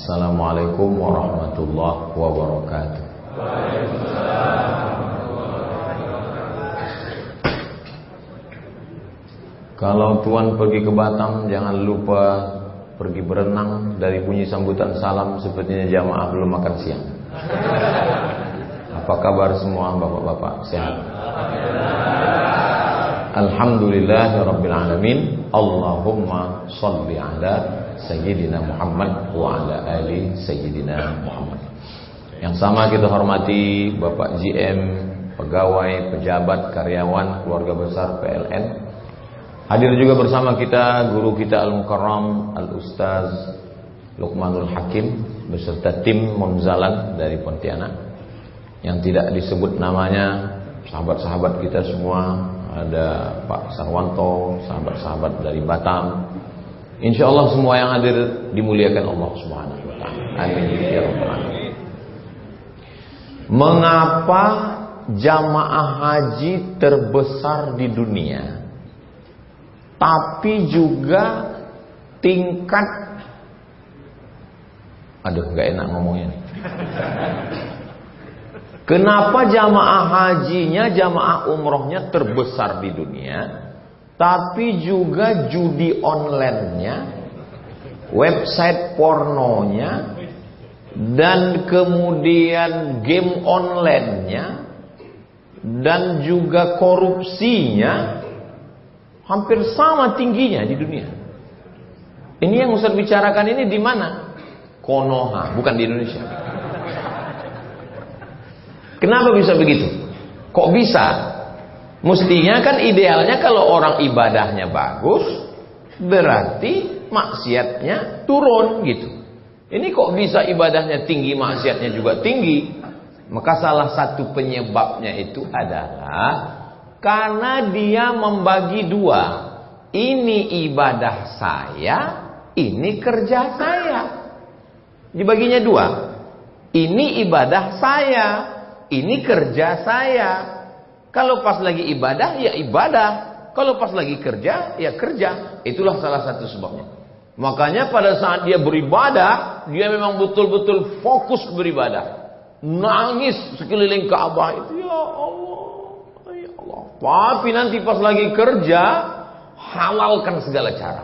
Assalamualaikum warahmatullahi wabarakatuh. Kalau Tuan pergi ke Batam, jangan lupa pergi berenang. Dari bunyi sambutan salam sepertinya jamaah belum makan siang. Apa kabar semua bapak-bapak? Sehat? Alhamdulillahirabbil alamin. Allahumma shalli ala Sayyidina Muhammad wa ala ali Sayyidina Muhammad. Yang sama kita hormati Bapak GM, pegawai, pejabat, karyawan, keluarga besar PLN. Hadir juga bersama kita guru kita Al-Mukarram Al-Ustaz Luqmanul Hakim beserta tim Monzalan dari Pontianak. Yang tidak disebut namanya, sahabat-sahabat kita semua, ada Pak Sarwanto, sahabat-sahabat dari Batam. Insya Allah semua yang hadir dimuliakan Allah Subhanahu wa ta'ala. Amin ya rabbal alamin. Mengapa jamaah haji terbesar di dunia, tapi juga tingkat, aduh gak enak ngomongnya nih. Kenapa jamaah hajinya, jamaah umrohnya terbesar di dunia, tapi juga judi online-nya, website pornonya, dan kemudian game online-nya, dan juga korupsinya hampir sama tingginya di dunia. Ini yang Ustaz bicarakan ini di mana? Konoha, bukan di Indonesia. Kenapa bisa begitu? Kok bisa? Mestinya kan idealnya kalau orang ibadahnya bagus, berarti maksiatnya turun gitu. Ini kok bisa ibadahnya tinggi, maksiatnya juga tinggi? Maka salah satu penyebabnya itu adalah karena dia membagi dua. Ini ibadah saya, ini kerja saya. Dibaginya dua. Ini ibadah saya, ini kerja saya. Kalau pas lagi ibadah, ya ibadah. Kalau pas lagi kerja, ya kerja. Itulah salah satu sebabnya. Makanya pada saat dia beribadah, dia memang betul-betul fokus beribadah. Nangis sekeliling Ka'bah itu, ya Allah, ya Allah. Tapi nanti pas lagi kerja, halalkan segala cara.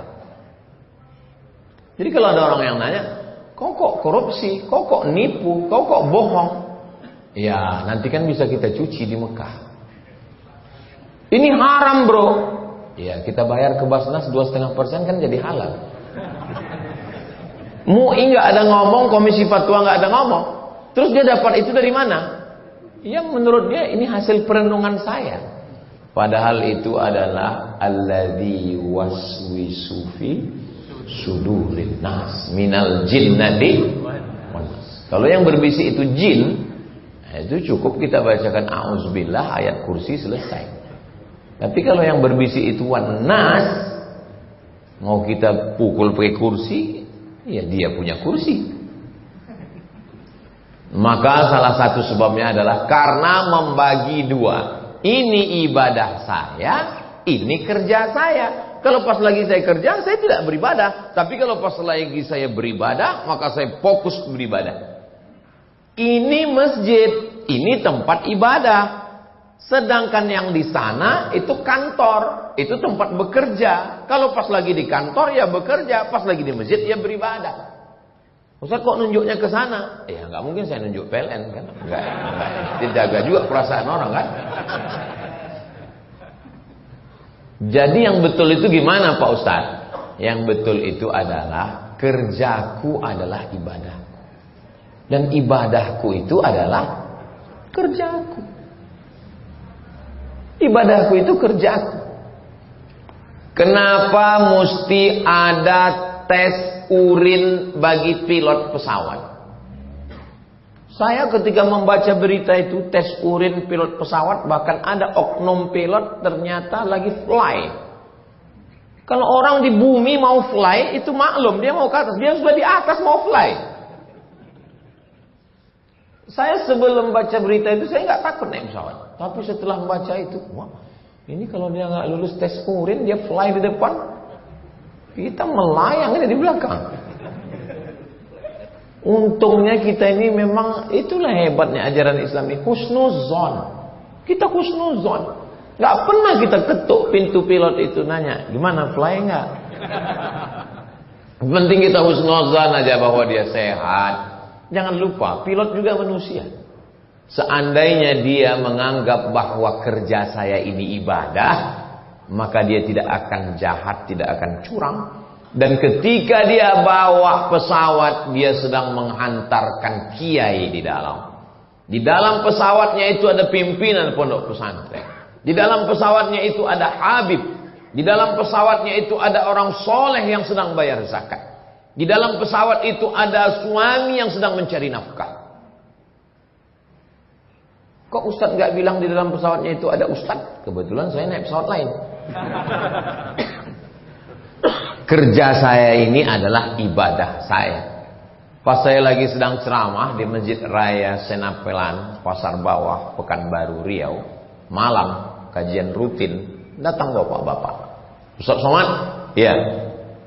Jadi kalau ada orang yang nanya, kok korupsi, kok nipu, kok bohong? Ya nanti kan bisa kita cuci di Mekah. Ini haram bro. Ya kita bayar ke Basnas 2,5% kan jadi halal. MUI nggak ada ngomong, Komisi Fatwa nggak ada ngomong. Terus dia dapat itu dari mana? Ya menurut dia ini hasil perenungan saya. Padahal itu adalah alladzi waswisu fi sudurin nas minal jinnati wan nas. Kalau yang berbisik itu jin, itu cukup kita bacakan auzubillah ayat kursi selesai. Tapi kalau yang berbisik itu wan nas, mau kita pukul pakai kursi, ya dia punya kursi. Maka salah satu sebabnya adalah karena membagi dua. Ini ibadah saya, ini kerja saya. Kalau pas lagi saya kerja, saya tidak beribadah. Tapi kalau pas lagi saya beribadah, maka saya fokus beribadah. Ini masjid, ini tempat ibadah. Sedangkan yang di sana itu kantor, itu tempat bekerja. Kalau pas lagi di kantor ya bekerja, pas lagi di masjid ya beribadah. Ustaz kok nunjuknya ke sana? Ya nggak mungkin saya nunjuk PLN kan? Nggak. Dijaga juga perasaan orang kan? Jadi yang betul itu gimana Pak Ustaz? Yang betul itu adalah kerjaku adalah ibadah. Dan ibadahku itu adalah kerjaku. Ibadahku itu kerjaku. Kenapa mesti ada tes urin bagi pilot pesawat? Saya ketika membaca berita itu tes urin pilot pesawat, bahkan ada oknum pilot ternyata lagi fly. Kalau orang di bumi mau fly itu maklum dia mau ke atas, dia sudah di atas mau fly. Saya sebelum baca berita itu saya nggak takut naik pesawat, tapi setelah membaca itu, wah, ini kalau dia nggak lulus tes urin dia fly di depan, kita melayang ini di belakang. Untungnya kita ini memang itulah hebatnya ajaran Islam ini, husnuzon. Kita husnuzon. Gak pernah kita ketuk pintu pilot itu nanya, gimana fly nggak? Penting kita husnuzon aja bahwa dia sehat. Jangan lupa, pilot juga manusia. Seandainya dia menganggap bahwa kerja saya ini ibadah, maka dia tidak akan jahat, tidak akan curang. Dan ketika dia bawa pesawat, dia sedang menghantarkan kiai di dalam. Di dalam pesawatnya itu ada pimpinan pondok pesantren. Di dalam pesawatnya itu ada habib. Di dalam pesawatnya itu ada orang soleh yang sedang bayar zakat. Di dalam pesawat itu ada suami yang sedang mencari nafkah. Kok Ustadz nggak bilang di dalam pesawatnya itu ada Ustadz? Kebetulan saya naik pesawat lain. Kerja saya ini adalah ibadah saya. Pas saya lagi sedang ceramah di Masjid Raya Senapelan, Pasar Bawah, Pekanbaru, Riau, malam kajian rutin, datang bapak-bapak. Ustaz Somad, ya,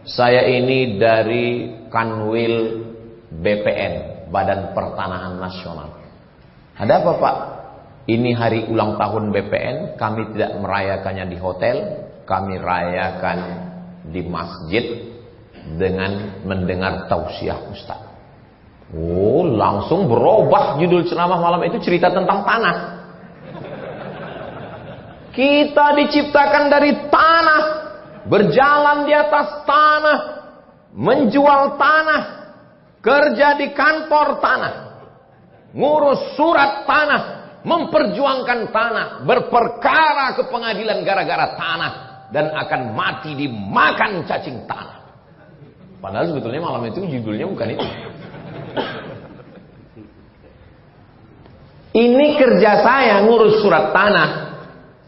saya ini dari Kanwil BPN, Badan Pertanahan Nasional. Ada apa Pak? Ini hari ulang tahun BPN, kami tidak merayakannya di hotel, kami rayakan di masjid dengan mendengar tausiah Ustaz. Oh, langsung berubah judul ceramah malam itu, cerita tentang tanah. Kita diciptakan dari tanah, berjalan di atas tanah, menjual tanah, kerja di kantor tanah, ngurus surat tanah, memperjuangkan tanah, berperkara ke pengadilan gara-gara tanah, dan akan mati dimakan cacing tanah. Padahal sebetulnya malam itu judulnya bukan itu. Ini kerja saya ngurus surat tanah,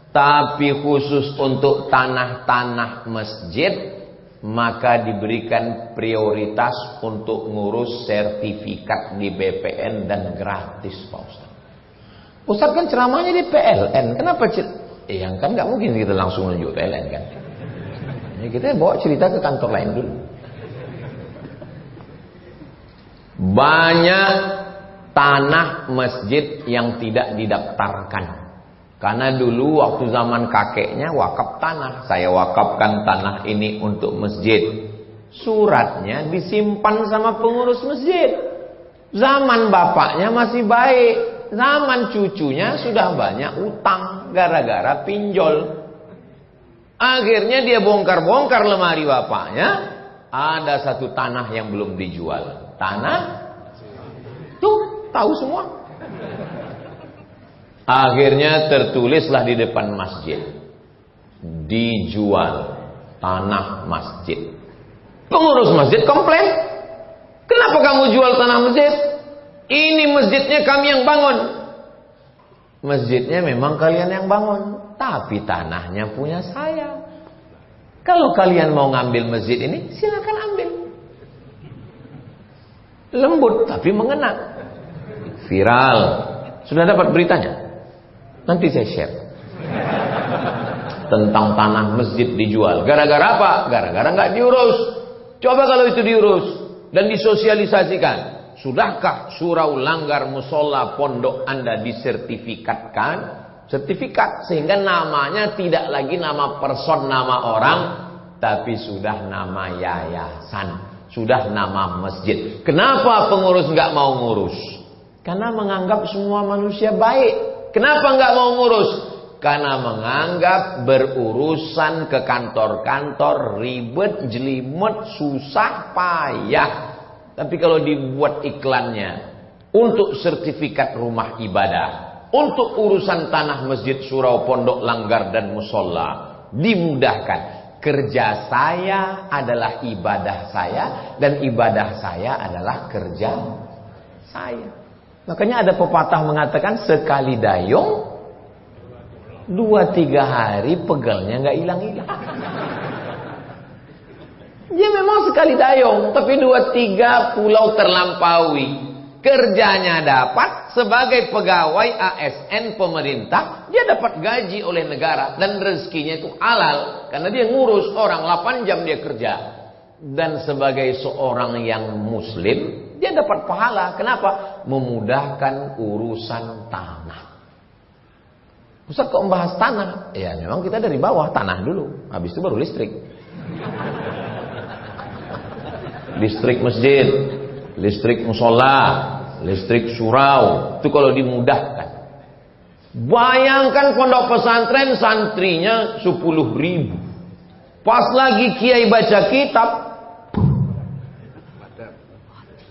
tapi khusus untuk tanah-tanah masjid, maka diberikan prioritas untuk ngurus sertifikat di BPN dan gratis Pak Ustaz. Ustaz kan ceramahnya di PLN, kenapa yang kan nggak mungkin kita langsung menuju PLN kan? Ya, kita bawa cerita ke kantor lain dulu. Banyak tanah masjid yang tidak didaftarkan. Karena dulu waktu zaman kakeknya wakaf tanah. Saya wakafkan tanah ini untuk masjid. Suratnya disimpan sama pengurus masjid. Zaman bapaknya masih baik. Zaman cucunya sudah banyak utang gara-gara pinjol. Akhirnya dia bongkar-bongkar lemari bapaknya. Ada satu tanah yang belum dijual. Tanah tuh tahu semua. Akhirnya tertulislah di depan masjid, dijual tanah masjid. Pengurus masjid komplain, kenapa kamu jual tanah masjid? Ini masjidnya kami yang bangun. Masjidnya memang kalian yang bangun, tapi tanahnya punya saya. Kalau kalian mau ngambil masjid ini, silakan ambil. Lembut tapi mengena. Viral. Sudah dapat beritanya? Nanti saya share. Tentang tanah masjid dijual. Gara-gara apa? Gara-gara nggak diurus. Coba kalau itu diurus dan disosialisasikan. Sudahkah surau langgar musola pondok Anda disertifikatkan? Sertifikat sehingga namanya tidak lagi nama person, nama orang, tapi sudah nama yayasan. Sudah nama masjid. Kenapa pengurus nggak mau ngurus? Karena menganggap semua manusia baik. Kenapa nggak mau ngurus? Karena menganggap berurusan ke kantor-kantor ribet, jelimet, susah, payah. Tapi kalau dibuat iklannya untuk sertifikat rumah ibadah, untuk urusan tanah masjid, surau, pondok, langgar dan musola, dimudahkan. Kerja saya adalah ibadah saya, dan ibadah saya adalah kerja saya. Makanya ada pepatah mengatakan sekali dayung 2-3 hari pegelnya nggak hilang-hilang. Dia memang sekali dayung, tapi 2-3 pulau terlampaui. Kerjanya dapat sebagai pegawai ASN pemerintah, dia dapat gaji oleh negara dan rezekinya itu halal karena dia ngurus orang 8 jam dia kerja. Dan sebagai seorang yang muslim, dia dapat pahala. Kenapa? Memudahkan urusan tanah. Ustaz kok membahas tanah? Ya memang kita dari bawah, tanah dulu. Habis itu baru listrik. Listrik masjid, listrik musola, listrik surau. Itu kalau dimudahkan. Bayangkan pondok pesantren santrinya 10.000. Pas lagi kiai baca kitab,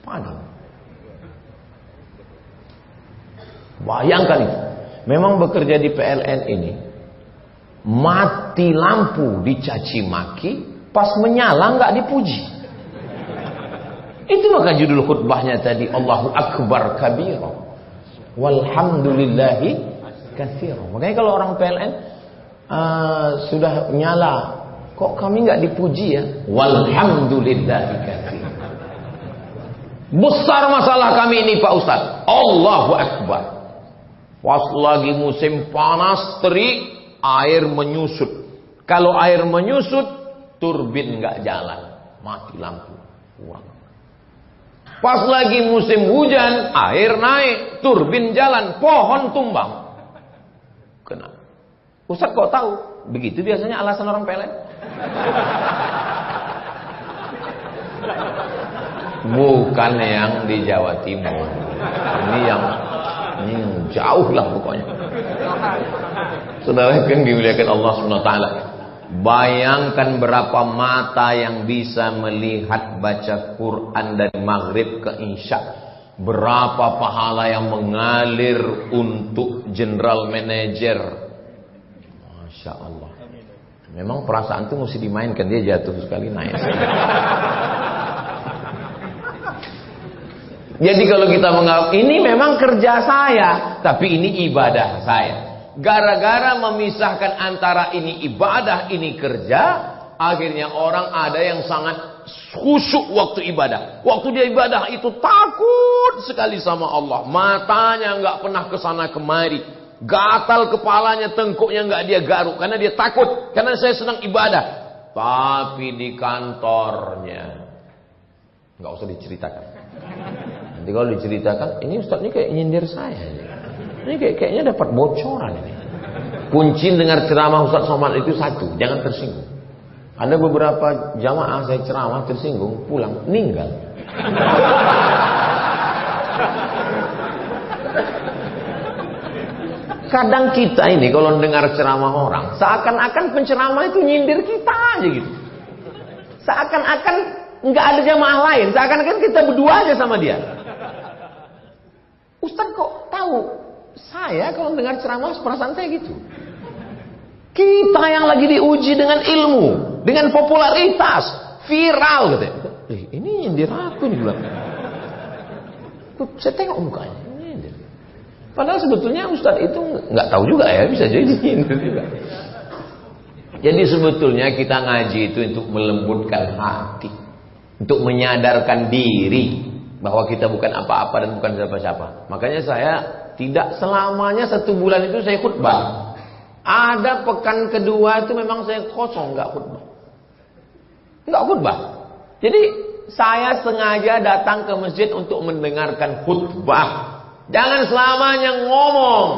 padam. Bayangkan itu. Memang bekerja di PLN ini, mati lampu dicaci maki, pas menyala nggak dipuji. Itu maka judul khutbahnya tadi, Allahu Akbar kabira, walhamdulillahi katsira. Makanya kalau orang PLN sudah nyala, kok kami nggak dipuji ya? Walhamdulillahi katsira. Besar masalah kami ini Pak Ustaz. Allahu Akbar. Pas lagi musim panas terik, air menyusut. Kalau air menyusut, turbin nggak jalan, mati lampu. Wah. Pas lagi musim hujan, air naik, turbin jalan, pohon tumbang. Kenapa? Ustaz kok tahu? Begitu biasanya alasan orang PLN. Bukan yang di Jawa Timur. Ini yang jauh lah pokoknya. Saudara yang dimuliakan Allah SWT, bayangkan berapa mata yang bisa melihat baca Quran dari maghrib ke isya. Berapa pahala yang mengalir untuk general manager. Masya Allah. Memang perasaan itu mesti dimainkan, dia jatuh sekali naik. Jadi kalau kita menganggap ini memang kerja saya, tapi ini ibadah saya. Gara-gara memisahkan antara ini ibadah, ini kerja, akhirnya orang ada yang sangat khusyuk waktu ibadah. Waktu dia ibadah itu takut sekali sama Allah. Matanya nggak pernah kesana kemari. Gatal kepalanya, tengkuknya nggak dia garuk. Karena dia takut. Karena saya sedang ibadah. Tapi di kantornya, nggak usah diceritakan. Nanti kalau diceritakan, ini Ustaz ini kayak nyindir saya. Ini kayaknya dapat bocoran ini. Kunci dengar ceramah Ustaz Somad itu satu, jangan tersinggung. Ada beberapa jamaah saya ceramah tersinggung, pulang, meninggal. Kadang kita ini kalau dengar ceramah orang, seakan-akan penceramah itu nyindir kita aja gitu. Seakan-akan nggak ada jamaah lain, seakan-akan kita berdua aja sama dia. Ustaz kok tahu? Saya kalau dengar ceramah perasaan saya gitu. Kita yang lagi diuji dengan ilmu, dengan popularitas, viral gitu. Ini nyindir aku nih bilang. Saya tengok mukanya, nyindir. Padahal sebetulnya Ustaz itu nggak tahu juga ya, bisa jadi nyindir juga. Jadi sebetulnya kita ngaji itu untuk melembutkan hati, untuk menyadarkan diri bahwa kita bukan apa-apa dan bukan siapa-siapa. Makanya saya tidak selamanya 1 bulan itu saya khutbah. Ada pekan kedua itu memang saya kosong, nggak khutbah. Nggak khutbah. Jadi saya sengaja datang ke masjid untuk mendengarkan khutbah. Jangan selamanya ngomong,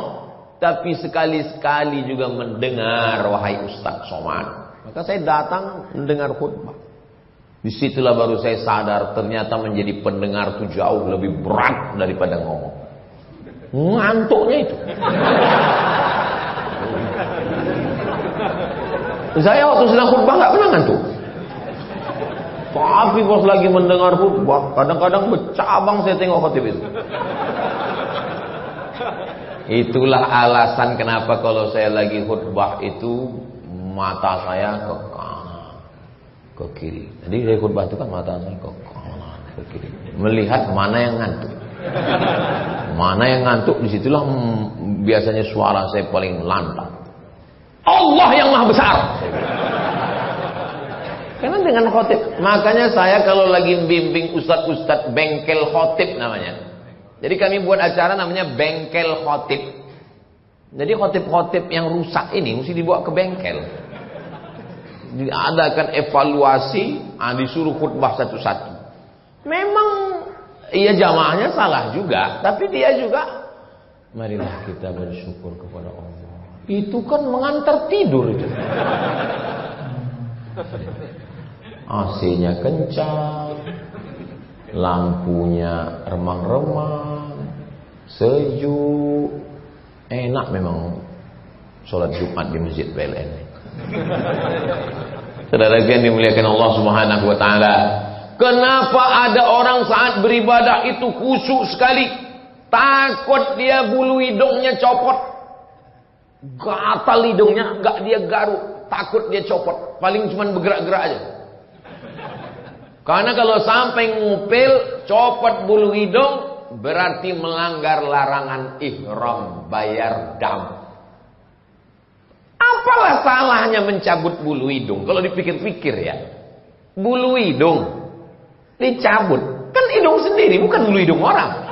tapi sekali-sekali juga mendengar, wahai Ustaz Somad. Maka saya datang mendengar khutbah. Disitulah baru saya sadar ternyata menjadi pendengar itu jauh lebih berat daripada ngomong. Ngantuknya itu. Saya waktu sedang khutbah nggak pernah ngantuk. Tapi pas lagi mendengar khutbah, kadang-kadang bercabang saya tengok khotib itu. Itulah alasan kenapa kalau saya lagi khutbah itu mata saya ke kanan, ke kiri. Jadi saya khutbah itu kan mata saya ke kanan, ke kiri, melihat mana yang ngantuk. Mana yang ngantuk, disitulah biasanya suara saya paling lantang. Allah yang maha besar. Karena dengan khotib, makanya saya kalau lagi bimbing ustadz-ustadz bengkel khotib namanya. Jadi kami buat acara namanya bengkel khotib. Jadi khotib-khotib yang rusak ini mesti dibawa ke bengkel. diadakan evaluasi, disuruh khutbah satu-satu. Memang iya jamaahnya salah juga, tapi dia juga marilah kita bersyukur kepada Allah. Itu kan mengantar tidur itu. AC-nya kencang, lampunya remang-remang, sejuk, enak memang sholat Jumat di Masjid PLN. Saudara yang dimuliakan Allah Subhanahu wa taala, kenapa ada orang saat beribadah itu khusyuk sekali? Takut dia bulu hidungnya copot. Gatal hidungnya, enggak dia garuk, takut dia copot. Paling cuma bergerak-gerak aja. Karena kalau sampai ngupil, copot bulu hidung, berarti melanggar larangan ihram, bayar dam. Apalah salahnya mencabut bulu hidung? Kalau dipikir-pikir ya, bulu hidung dicabut, kan hidung sendiri, bukan bulu hidung orang.